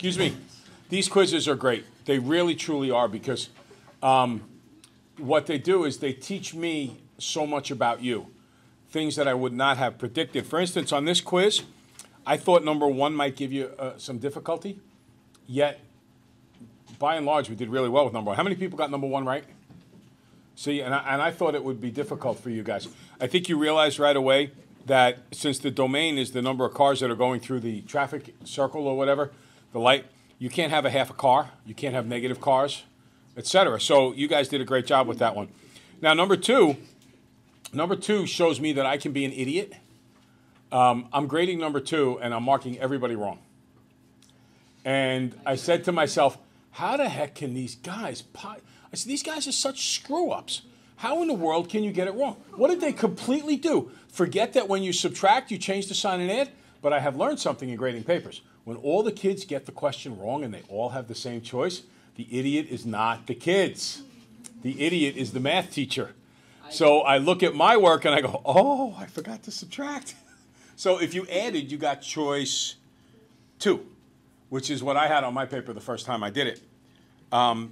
excuse me, these quizzes are great. They really, truly are, because what they do is they teach me so much about you, things that I would not have predicted. For instance, on this quiz, I thought number 1 might give you some difficulty, yet by and large, we did really well with number 1. How many people got number 1 right? See, and I thought it would be difficult for you guys. I think you realized right away that since the domain is the number of cars that are going through the traffic circle or whatever, the light, you can't have a half a car, you can't have negative cars, etc. So you guys did a great job with that one. Now, number two shows me that I can be an idiot. I'm grading number 2, and I'm marking everybody wrong. And I said to myself, how the heck can these guys... I said, these guys are such screw-ups. How in the world can you get it wrong? What did they completely do? Forget that when you subtract, you change the sign and add? But I have learned something in grading papers. When all the kids get the question wrong and they all have the same choice, the idiot is not the kids. The idiot is the math teacher. So I look at my work and I go, oh, I forgot to subtract. So if you added, you got choice 2, which is what I had on my paper the first time I did it.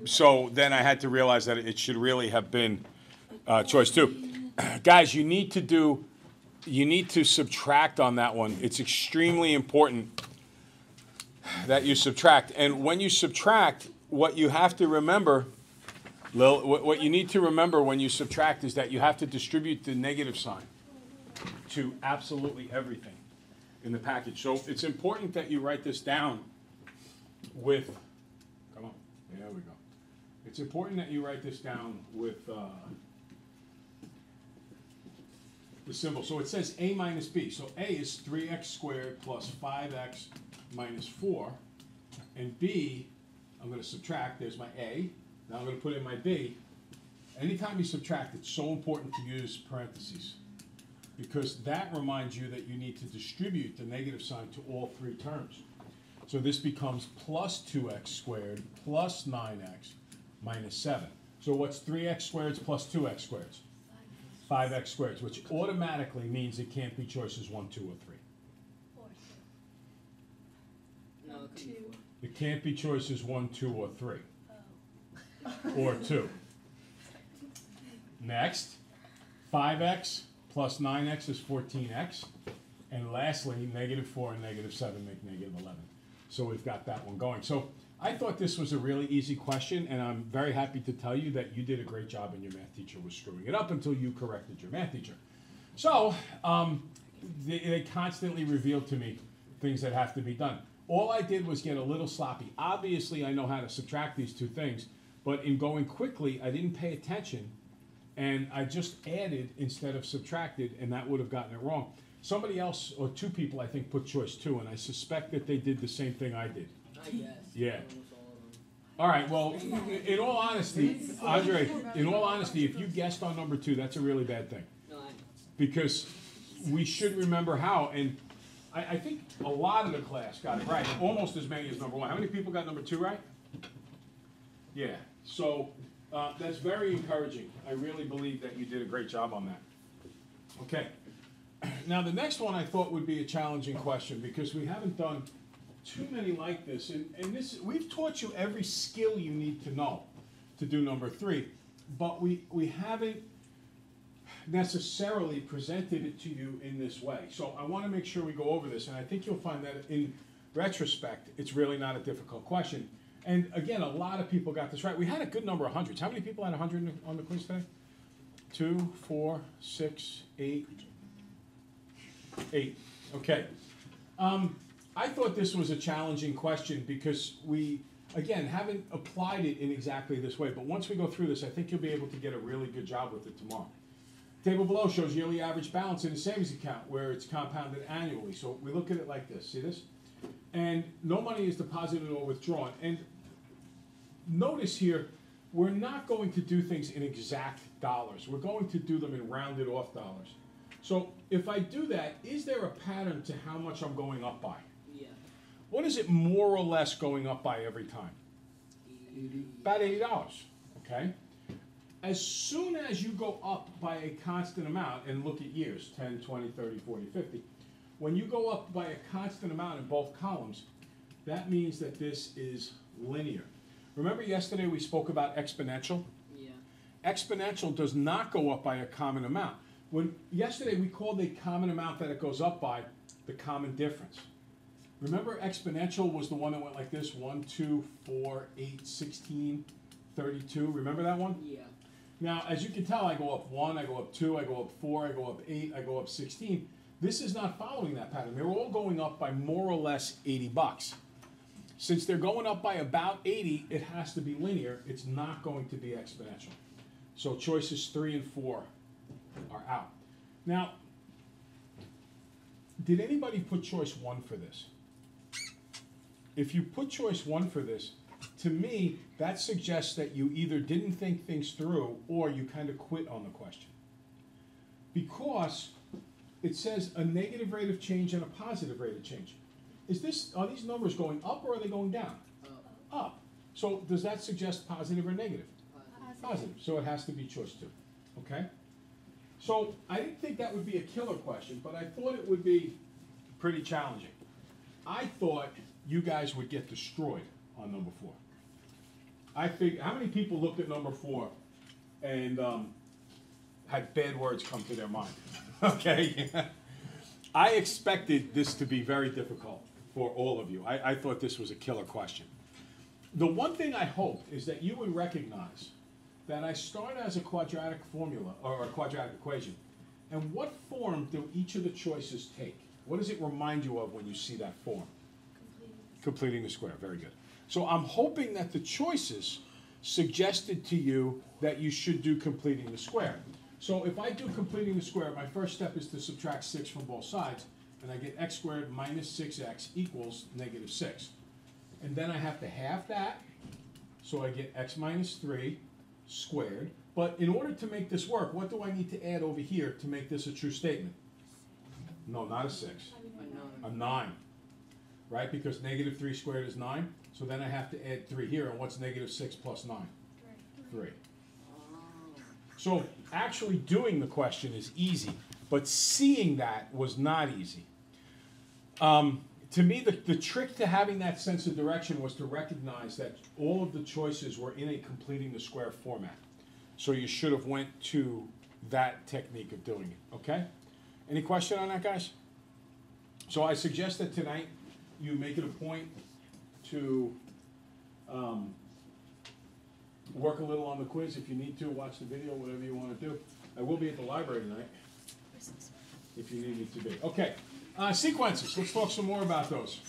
So then I had to realize that it should really have been choice 2. Guys, you need to subtract on that one. It's extremely important that you subtract. And when you subtract, what you have to remember, what you need to remember when you subtract is that you have to distribute the negative sign to absolutely everything in the package. So it's important that you write this down with, come on, there we go. It's important that you write this down with the symbol. So it says a minus b. So a is 3x squared plus 5x minus 4. And b, I'm going to subtract. There's my a. Now I'm going to put in my b. Anytime you subtract, it's so important to use parentheses, because that reminds you that you need to distribute the negative sign to all 3 terms. So this becomes plus 2x squared plus 9x minus 7. So what's 3x squared plus 2x squared? 5x squared, which automatically means it can't be choices 1, 2, or 3. No, 2. It can't be choices 1, 2, or 3. Or 2. Next, 5x plus 9x is 14x. And lastly, negative 4 and negative 7 make negative 11. So we've got that one going. So I thought this was a really easy question, and I'm very happy to tell you that you did a great job and your math teacher was screwing it up until you corrected your math teacher. So they constantly revealed to me things that have to be done. All I did was get a little sloppy. Obviously, I know how to subtract these 2 things, but in going quickly, I didn't pay attention, and I just added instead of subtracted, and that would have gotten it wrong. Somebody else, or 2 people, I think, put choice 2, and I suspect that they did the same thing I did. I guess. Yeah. All right, well, in all honesty, Andre, in all honesty, if you guessed on number 2, that's a really bad thing. No, I know. Because we should remember how, and I think a lot of the class got it right, almost as many as number 1. How many people got number 2 right? Yeah, so that's very encouraging. I really believe that you did a great job on that. Okay. Now, the next one I thought would be a challenging question, because we haven't done too many like this. And this, we've taught you every skill you need to know to do number 3, but we haven't necessarily presented it to you in this way. So I want to make sure we go over this, and I think you'll find that in retrospect, it's really not a difficult question. And again, a lot of people got this right. We had a good number of hundreds. How many people had 100 on the quiz today? 2, 4, 6, 8. 8. Okay. I thought this was a challenging question because we, again, haven't applied it in exactly this way. But once we go through this, I think you'll be able to get a really good job with it tomorrow. Table below shows yearly average balance in a savings account where it's compounded annually. So we look at it like this. See this? And no money is deposited or withdrawn. And notice here, we're not going to do things in exact dollars. We're going to do them in rounded off dollars. So if I do that, is there a pattern to how much I'm going up by? Yeah. What is it more or less going up by every time? 80. About $80, okay? As soon as you go up by a constant amount, and look at years, 10, 20, 30, 40, 50, when you go up by a constant amount in both columns, that means that this is linear. Remember yesterday we spoke about exponential? Yeah. Exponential does not go up by a common amount. Yesterday we called a common amount that it goes up by the common difference. Remember exponential was the one that went like this, 1, 2, 4, 8, 16, 32. Remember that one? Yeah. Now, as you can tell, I go up 1, I go up 2, I go up 4, I go up 8, I go up 16. This is not following that pattern. They're all going up by more or less 80 bucks. Since they're going up by about 80, it has to be linear. It's not going to be exponential. So choices 3 and 4 are out. Now, did anybody put choice 1 for this? If you put choice 1 for this, to me, that suggests that you either didn't think things through or you kind of quit on the question. Because it says a negative rate of change and a positive rate of change. Are these numbers going up or are they going down? Up. So does that suggest positive or negative? Positive. So it has to be choice 2. Okay? So I didn't think that would be a killer question, but I thought it would be pretty challenging. I thought you guys would get destroyed on number 4. I figured, how many people looked at number 4 and had bad words come to their mind? Okay? I expected this to be very difficult for all of you. I thought this was a killer question. The one thing I hoped is that you would recognize that I start as a quadratic formula, or a quadratic equation. And what form do each of the choices take? What does it remind you of when you see that form? Completing the square. Very good. So I'm hoping that the choices suggested to you that you should do completing the square. So if I do completing the square, my first step is to subtract 6 from both sides, and I get x squared minus 6x equals negative 6. And then I have to half that, so I get x minus 3 squared. But in order to make this work, what do I need to add over here to make this a true statement? No, not a 6. A 9. Right? Because negative 3 squared is 9. So then I have to add 3 here. And what's negative 6 plus 9? 3. So actually doing the question is easy, but seeing that was not easy. To me, the trick to having that sense of direction was to recognize that all of the choices were in a completing the square format. So you should have went to that technique of doing it, okay? Any question on that, guys? So I suggest that tonight you make it a point to work a little on the quiz if you need to, watch the video, whatever you want to do. I will be at the library tonight if you need me to be. Okay, sequences. Let's talk some more about those.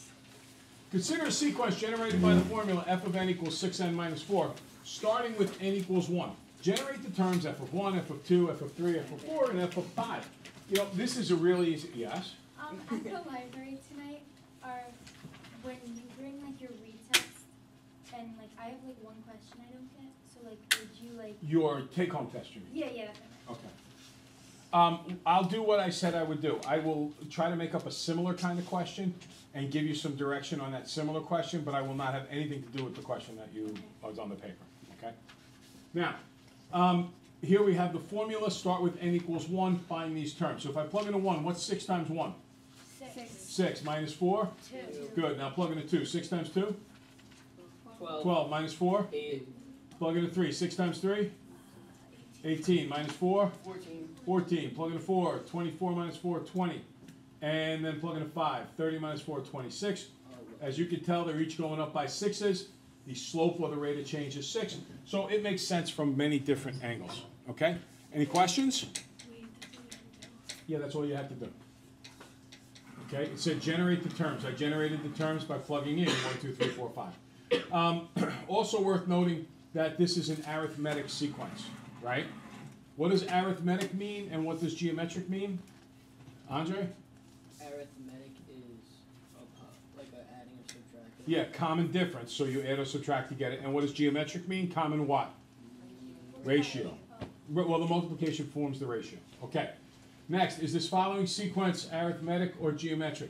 Consider a sequence generated by the formula f of n equals 6n minus 4, starting with n equals 1. Generate the terms f of 1, f of 2, f of 3, f of 4, and f of 5. You know, this is a really easy, yes? At the library tonight, when you bring like your retest, and like I have like one question I don't get, so like would you like... Your take-home test, you mean? Yeah. Okay. I'll do what I said I would do. I will try to make up a similar kind of question and give you some direction on that similar question, but I will not have anything to do with the question that was on the paper, okay? Now, here we have the formula, start with n equals 1, find these terms. So if I plug in a 1, what's 6 times 1? 6. 6 minus 4? 2. Good, now plug in a 2. 6 times 2? 12. 12 minus 4? 8. Plug in a 3. 6 times 3? 18 minus 4? 14. 14. Plug in a 4. 24 minus 4, 20. And then plug in a 5. 30 minus 4, 26. As you can tell, they're each going up by 6s. The slope or the rate of change is 6. So it makes sense from many different angles. Okay? Any questions? Yeah, that's all you have to do. Okay? It said generate the terms. I generated the terms by plugging in 1, 2, 3, 4, 5. Also worth noting that this is an arithmetic sequence, right? What does arithmetic mean and what does geometric mean? Andre? Arithmetic is like a adding or subtracting. Yeah, common difference. So you add or subtract to get it. And what does geometric mean? Common what? Ratio. Well, the multiplication forms the ratio. Okay. Next, is this following sequence arithmetic or geometric?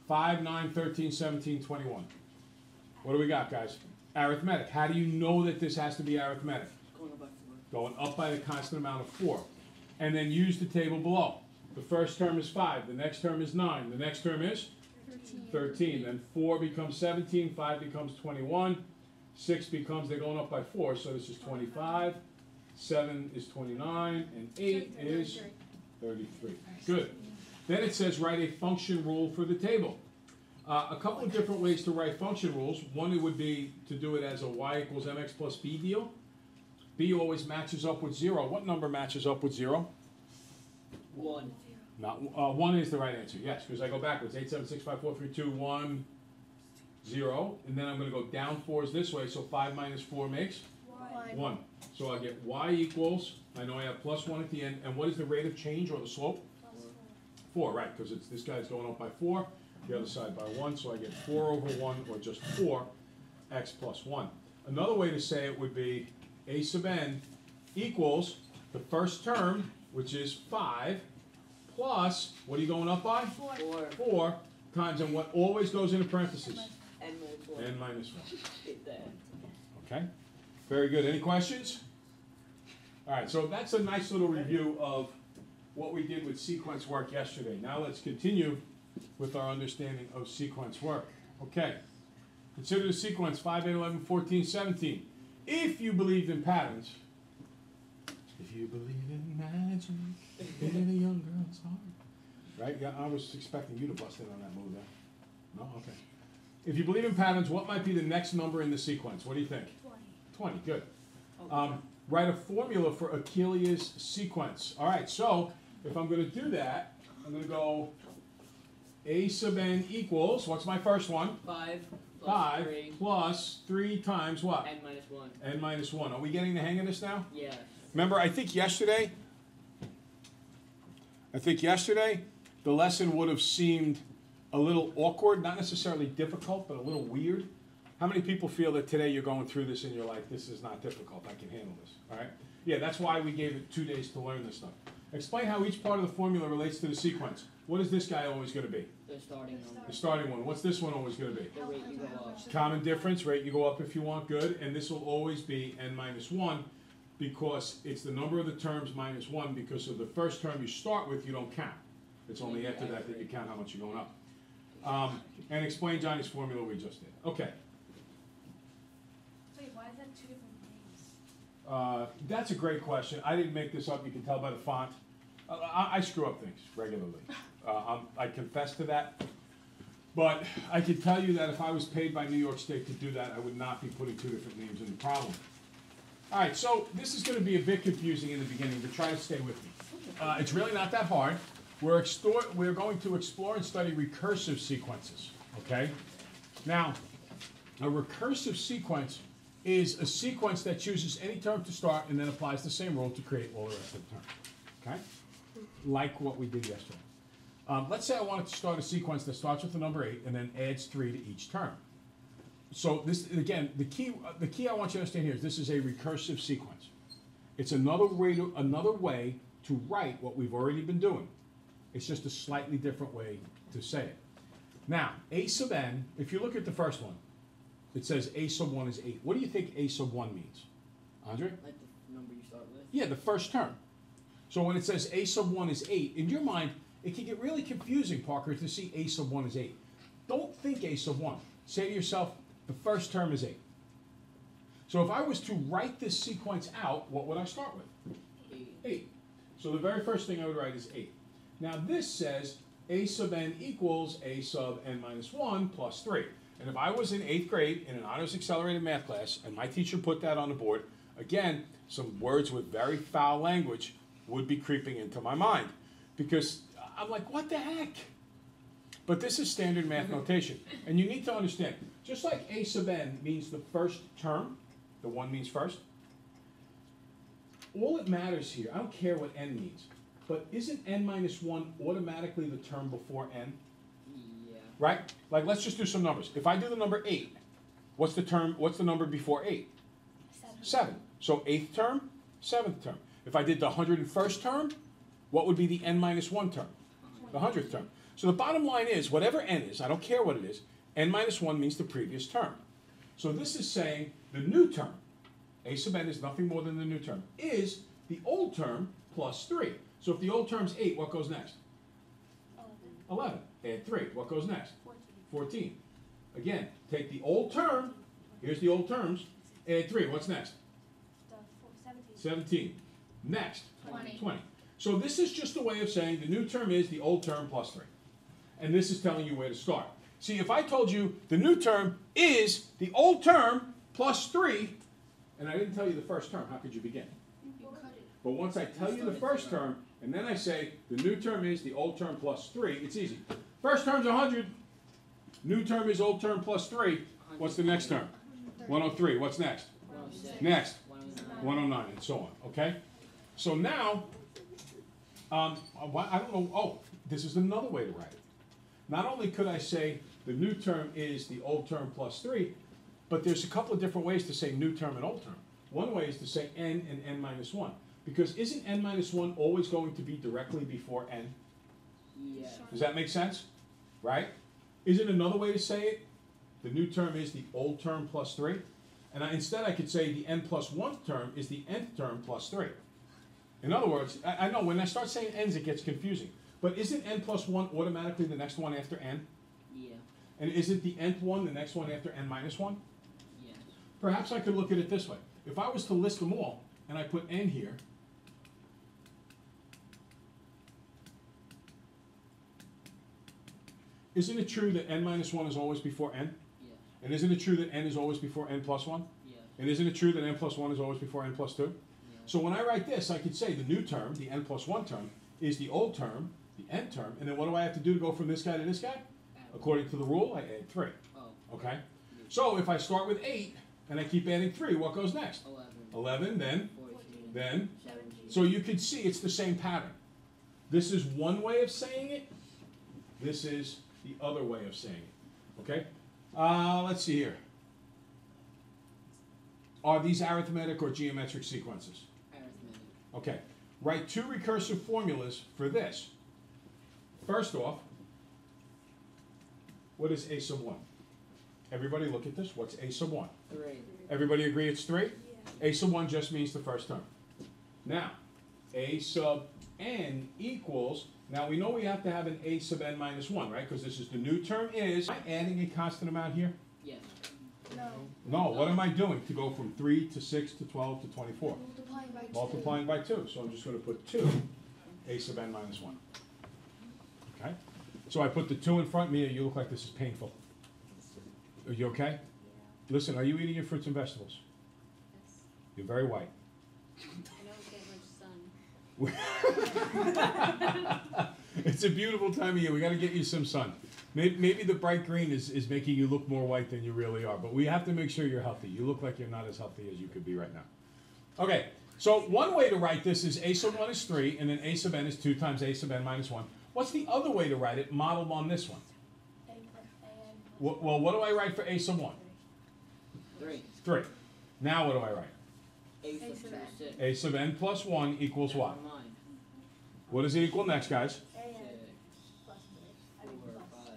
5, 9, 13, 17, 21. What do we got, guys? Arithmetic. How do you know that this has to be arithmetic? Going up by 4. Going up by the constant amount of 4. And then use the table below. The first term is 5. The next term is 9. The next term is 13. Then 4 becomes 17, 5 becomes 21, 6 becomes, they're going up by 4, so this is 25, 7 is 29, and 8 is 33. Good. Then it says write a function rule for the table. A couple of different ways to write function rules. One, it would be to do it as a y equals mx plus b deal. B always matches up with 0. What number matches up with 0? 1. Not, 1 is the right answer, yes, because I go backwards. 8, 7, 6, 5, 4, 3, 2, 1, 0. And then I'm going to go down 4s this way, so 5 minus 4 makes 1. So I get y equals, I know I have plus 1 at the end, and what is the rate of change or the slope? 4, right, because this guy's going up by 4, the other side by 1, so I get 4 over 1, or just 4, x plus 1. Another way to say it would be a sub n equals the first term, which is 5, plus, what are you going up by? 4. 4 times, and what always goes into parentheses? N minus 1. N minus 1. Get that. Okay, very good. Any questions? All right, so that's a nice little review of what we did with sequence work yesterday. Now let's continue with our understanding of sequence work. Okay, consider the sequence 5, 8, 11, 14, 17. If you believed in patterns, if you believe in magic, in a young girl's heart. Right? Yeah, I was expecting you to bust in on that move there. No? Okay. If you believe in patterns, what might be the next number in the sequence? What do you think? 20. Good. Write a formula for Achilles' sequence. All right, so if I'm going to do that, I'm going to go a sub n equals, what's my first one? 5 plus 5 3. plus 3 times what? N minus 1. N minus 1. Are we getting the hang of this now? Yeah. Remember, I think yesterday, the lesson would have seemed a little awkward, not necessarily difficult, but a little weird. How many people feel that today you're going through this and you're like, this is not difficult, I can handle this, all right? Yeah, that's why we gave it 2 days to learn this stuff. Explain how each part of the formula relates to the sequence. What is this guy always going to be? The starting number. The starting one. What's this one always going to be? The rate you go up. Common difference, rate you go up if you want, good. And this will always be n minus 1 because it's the number of the terms minus 1 because of the first term you start with, you don't count. It's only after that that you count how much you're going up. And explain Johnny's formula we just did. Okay. Wait, why is that 2 different names? That's a great question. I didn't make this up. You can tell by the font. I screw up things regularly. I confess to that. But I can tell you that if I was paid by New York State to do that, I would not be putting 2 different names in the problem. All right, so this is going to be a bit confusing in the beginning, but try to stay with me. It's really not that hard. We're going to explore and study recursive sequences, okay? Now, a recursive sequence is a sequence that chooses any term to start and then applies the same rule to create all the rest of the term, okay? Like what we did yesterday. Let's say I wanted to start a sequence that starts with the number 8 and then adds 3 to each term. So this, again, the key I want you to understand here is this is a recursive sequence. It's another way to write what we've already been doing. It's just a slightly different way to say it. Now, a sub n, if you look at the first one, it says a sub 1 is 8. What do you think a sub 1 means? Andre? Like the number you start with? Yeah, the first term. So when it says a sub 1 is 8, in your mind, it can get really confusing, Parker, to see a sub 1 is 8. Don't think a sub 1. Say to yourself, the first term is 8. So if I was to write this sequence out, what would I start with? 8. So the very first thing I would write is 8. Now this says a sub n equals a sub n minus 1 plus 3. And if I was in 8th grade in an honors accelerated math class and my teacher put that on the board, again, some words with very foul language would be creeping into my mind. Because I'm like, what the heck? But this is standard math notation. And you need to understand, just like a sub n means the first term, the 1 means first, all that matters here, I don't care what n means, but isn't n minus 1 automatically the term before n? Yeah. Right? Like, let's just do some numbers. If I do the number 8, what's the number before 8? 7. So 8th term, 7th term. If I did the 101st term, what would be the n minus 1 term? The 100th term. So the bottom line is, whatever n is, I don't care what it is, n minus 1 means the previous term. So this is saying the new term, a sub n is nothing more than the new term, is the old term plus 3. So if the old term's 8, what goes next? 11. add 3. What goes next? 14. 14. Again, take the old term, here's the old terms, add 3. What's next? 17. 17. Next? 20. 20. So this is just a way of saying the new term is the old term plus 3. And this is telling you where to start. See, if I told you the new term is the old term plus 3, and I didn't tell you the first term, how could you begin? You cut it. But once I tell you the first term, and then I say the new term is the old term plus 3, it's easy. First term's 100. New term is old term plus 3. What's the next term? 103. What's next? 106. Next? 109. 109, and so on. Okay? So now, I don't know. Oh, this is another way to write it. Not only could I say the new term is the old term plus 3, but there's a couple of different ways to say new term and old term. One way is to say n and n minus 1. Because isn't n minus 1 always going to be directly before n? Yeah. Does that make sense? Right? Isn't another way to say it, the new term is the old term plus 3? And instead I could say the n plus 1 term is the nth term plus 3. In other words, I know when I start saying n's it gets confusing. But isn't n plus 1 automatically the next one after n? Yeah. And isn't the nth one the next one after n minus 1? Yes. Perhaps I could look at it this way. If I was to list them all, and I put n here, isn't it true that n minus 1 is always before n? Yeah. And isn't it true that n is always before n plus 1? Yeah. And isn't it true that n plus 1 is always before n plus 2? Yeah. So when I write this, I could say the new term, the n plus 1 term, is the old term, the n term, and then what do I have to do to go from this guy to this guy? According to the rule, I add 3. Oh. Okay? So if I start with 8, and I keep adding 3, what goes next? 11. 11, then, 14. then. 17. So you can see it's the same pattern. This is one way of saying it. This is the other way of saying it. Okay? Let's see here. Are these arithmetic or geometric sequences? Arithmetic. Okay. Write 2 recursive formulas for this. First off, what is a sub 1? Everybody look at this. What's a sub 1? 3. Everybody agree it's 3? Yeah. A sub 1 just means the first term. Now, a sub n equals, now we know we have to have an a sub n minus 1, right? Because this is the new term is, am I adding a constant amount here? Yes. No. No, what am I doing to go from 3 to 6 to 12 to 24? Multiplying by 2. Multiplying by 2. So I'm just going to put 2 a sub n minus 1. Okay? So I put the 2 in front. Mia, you look like this is painful. Are you okay? Listen, are you eating your fruits and vegetables? Yes. You're very white. I don't get much sun. It's a beautiful time of year. We got to get you some sun. Maybe the bright green is making you look more white than you really are. But we have to make sure you're healthy. You look like you're not as healthy as you could be right now. Okay, so one way to write this is a sub 1 is 3, and then a sub n is 2 times a sub n minus 1. What's the other way to write it modeled on this one? A plus a n. Well, what do I write for a sub 1? 3. 3. Now what do I write? A sub sub 2, n. 6. A sub n plus 1 equals what? 9. What does it equal next, guys? A n 6. plus I mean 4, plus 5.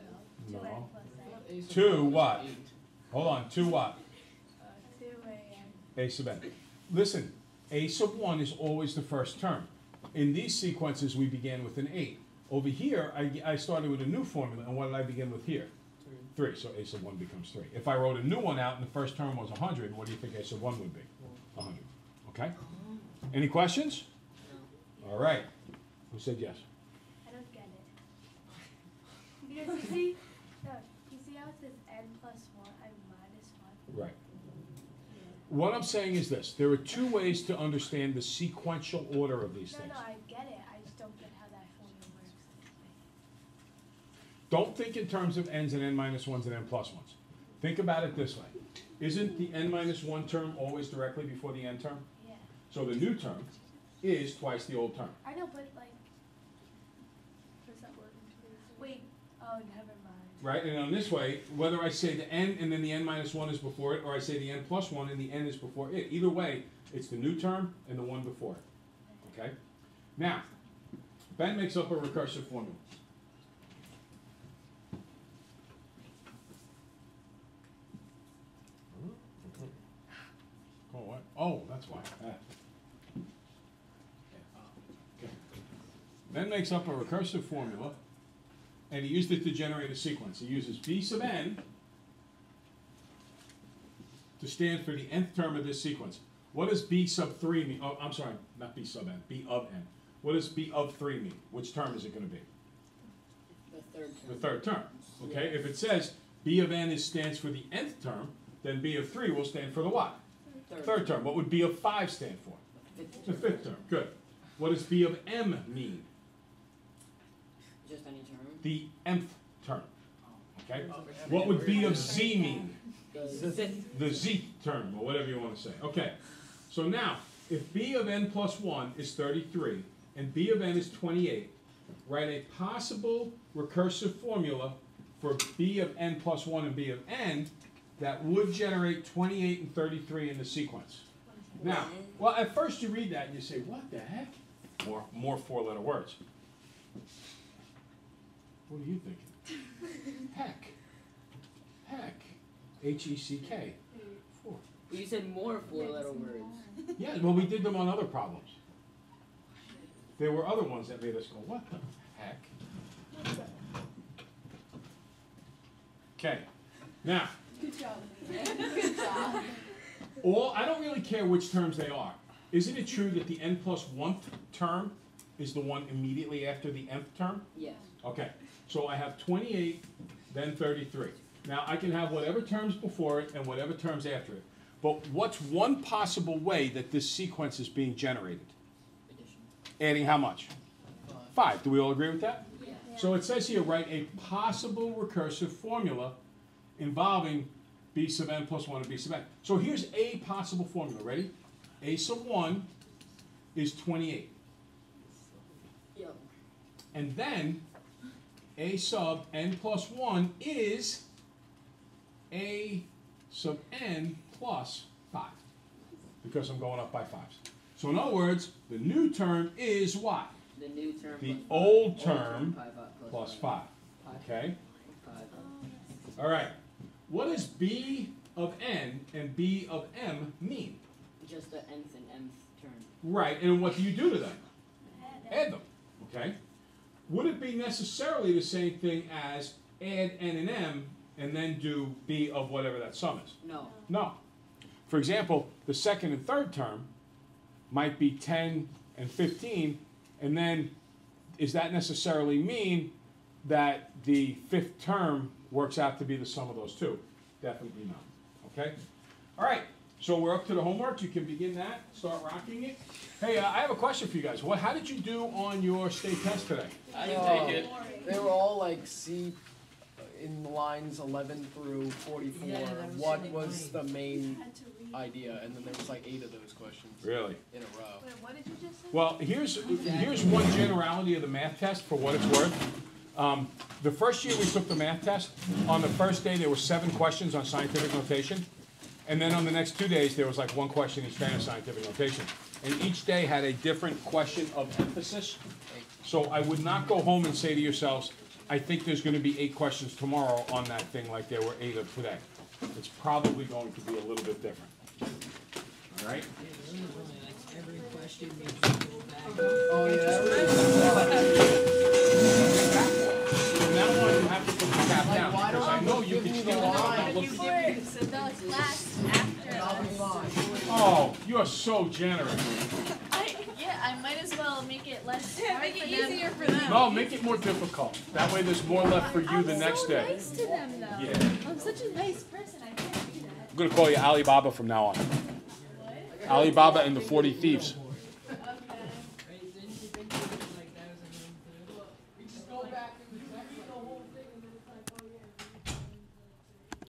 no. 2n No. plus a. 2 what? Hold on, 2 what? 2 a n. A sub n. Listen, a sub 1 is always the first term. In these sequences, we began with an 8. Over here, I started with a new formula, and what did I begin with here? 3, so a sub 1 becomes 3. If I wrote a new one out and the first term was 100, what do you think a sub 1 would be? 100. Okay? Any questions? No. All right. Who said yes? I don't get it. Because you see, no, you see how it says n plus 1 and minus 1? Right. What I'm saying is this. There are 2 ways to understand the sequential order of these No, things. no, I get it. I just don't get how that formula works. Don't think in terms of n's and n minus 1s and n plus 1s. Think about it this way. Isn't the n minus 1 term always directly before the n term? Yeah. So the new term is twice the old term. I know, but like. Does that work? Wait. Oh, never mind. Right? And on this way, whether I say the n and then the n minus 1 is before it, or I say the n plus 1 and the n is before it. Either way, it's the new term and the one before it. Okay? Now, Ben makes up a recursive formula. Oh, what? Oh, that's why. Okay. Ben makes up a recursive formula and he used it to generate a sequence. He uses b sub n to stand for the nth term of this sequence. What does b sub 3 mean? Oh, I'm sorry, not b sub n, b of n. What does b of 3 mean? Which term is it going to be? The third term. The third term. Okay, if it says b of n stands for the nth term, then b of 3 will stand for the what? Third term. What would b of 5 stand for? The fifth term. Good. What does b of m mean? Just any term. The nth term. Okay? What would b of z mean? The fifth. The z term, or whatever you want to say. Okay. So now, if b of n plus 1 is 33, and b of n is 28, write a possible recursive formula for b of n plus 1 and b of n that would generate 28 and 33 in the sequence. Now, well, at first you read that and you say, what the heck? More four-letter words. What are you thinking? Heck. Heck. H-E-C-K. Four. You said more four-letter words. Yeah, well, we did them on other problems. There were other ones that made us go, what the heck? Okay. Now, Good job. Good job. I don't really care which terms they are. Isn't it true that the n plus 1th term is the one immediately after the nth term? Yes. Okay, so I have 28, then 33. Now I can have whatever terms before it and whatever terms after it. But what's one possible way that this sequence is being generated? Addition. Adding how much? 5. Do we all agree with that? Yeah. So it says here, write a possible recursive formula involving b sub n plus 1 and b sub n. So here's a possible formula. Ready? A sub 1 is 28. Yep. And then a sub n plus 1 is a sub n plus 5. Because I'm going up by 5s. So in other words, the new term is what? The new term. The plus old five. term plus 5. Okay? All right. What does b of n and b of m mean? Just the nth and mth term. Right, and what do you do to them? Add them. Okay? Would it be necessarily the same thing as add n and m and then do b of whatever that sum is? No. No. For example, the second and third term might be 10 and 15, and then does that necessarily mean that the fifth term works out to be the sum of those two? Definitely not. Okay? All right. So we're up to the homework. You can begin that. Start rocking it. Hey, I have a question for you guys. How did you do on your state test today? I didn't take it. They were all like C in lines 11 through 44. Yeah, that was What really was funny. the main Had to read. idea? And then there was like 8 of those questions Really? in a row. Wait, what did you just say? Well, here's one generality of the math test for what it's worth. The first year we took the math test, on the first day there were 7 questions on scientific notation. And then on the next 2 days, there was like 1 question each day on scientific notation. And each day had a different question of emphasis. So I would not go home and say to yourselves, I think there's going to be 8 questions tomorrow on that thing like there were 8 of today. It's probably going to be a little bit different. All right? Every question makes you go back. Oh yeah. From now on, you have to put the cap Like, down, why because don't I know you you give can me still the go line? and look. So the class after us. Oh, you are so generous. Yeah, I might as well make it less hard Make it for them. easier for them. No, make it more difficult. That way there's more left for you the next day. I'm so nice to them, though. Yeah. I'm such a nice person. I can't do that. I'm going to call you Alibaba from now on. Alibaba and the 40 Thieves.